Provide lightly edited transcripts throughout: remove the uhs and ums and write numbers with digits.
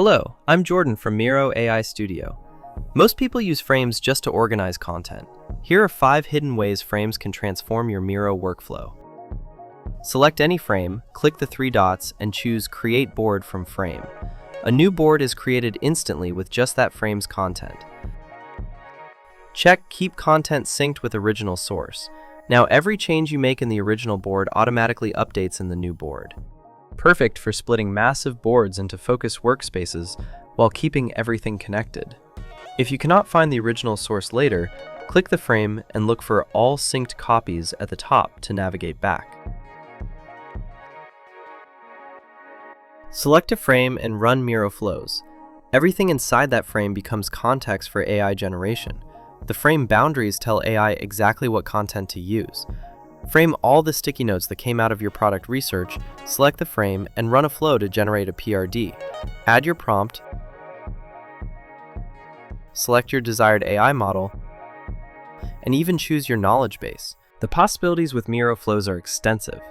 Hello, I'm Jordan from Miro AI Studio. Most people use frames just to organize content. Here are 5 hidden ways frames can transform your Miro workflow. Select any frame, click the 3 dots, and choose Create Board from Frame. A new board is created instantly with just that frame's content. Check Keep Content Synced with Original Source. Now every change you make in the original board automatically updates in the new board. Perfect for splitting massive boards into focus workspaces while keeping everything connected. If you cannot find the original source later, click the frame and look for All Synced Copies at the top to navigate back. Select a frame and run Miro Flows. Everything inside that frame becomes context for AI generation. The frame boundaries tell AI exactly what content to use. Frame all the sticky notes that came out of your product research, select the frame, and run a flow to generate a PRD. Add your prompt, select your desired AI model, and even choose your knowledge base. The possibilities with Miro Flows are extensive.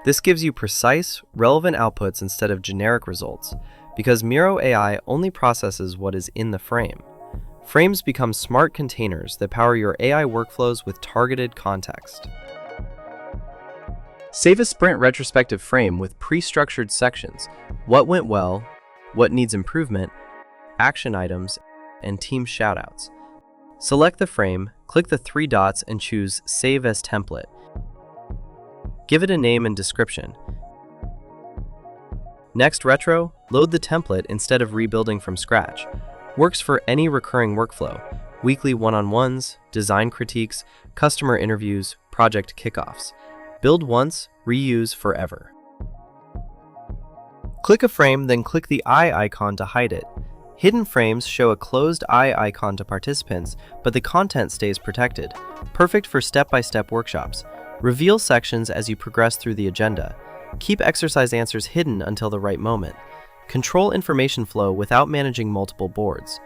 This gives you precise, relevant outputs instead of generic results, because Miro AI only processes what is in the frame. Frames become smart containers that power your AI workflows with targeted context. Save a sprint retrospective frame with pre-structured sections: what went well, what needs improvement, action items, and team shoutouts. Select the frame, click the 3 dots, and choose Save as Template. Give it a name and description. Next retro, load the template instead of rebuilding from scratch. Works for any recurring workflow: weekly one-on-ones, design critiques, customer interviews, project kickoffs. Build once, reuse forever. Click a frame, then click the eye icon to hide it. Hidden frames show a closed eye icon to participants, but the content stays protected. Perfect for step-by-step workshops. Reveal sections as you progress through the agenda. Keep exercise answers hidden until the right moment. Control information flow without managing multiple boards.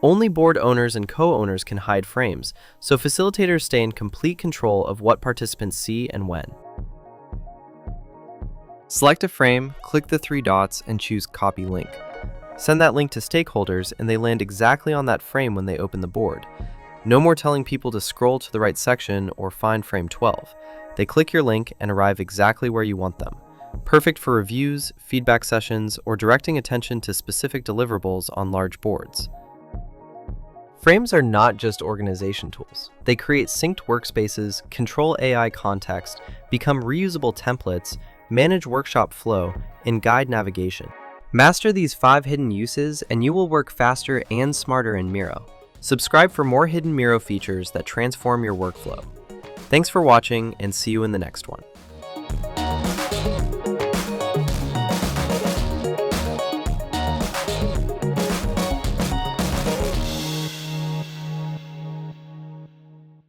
Only board owners and co-owners can hide frames, so facilitators stay in complete control of what participants see and when. Select a frame, click the 3 dots, and choose Copy Link. Send that link to stakeholders, and they land exactly on that frame when they open the board. No more telling people to scroll to the right section or find frame 12. They click your link and arrive exactly where you want them. Perfect for reviews, feedback sessions, or directing attention to specific deliverables on large boards. Frames are not just organization tools. They create synced workspaces, control AI context, become reusable templates, manage workshop flow, and guide navigation. Master these 5 hidden uses and you will work faster and smarter in Miro. Subscribe for more hidden Miro features that transform your workflow. Thanks for watching, and see you in the next one.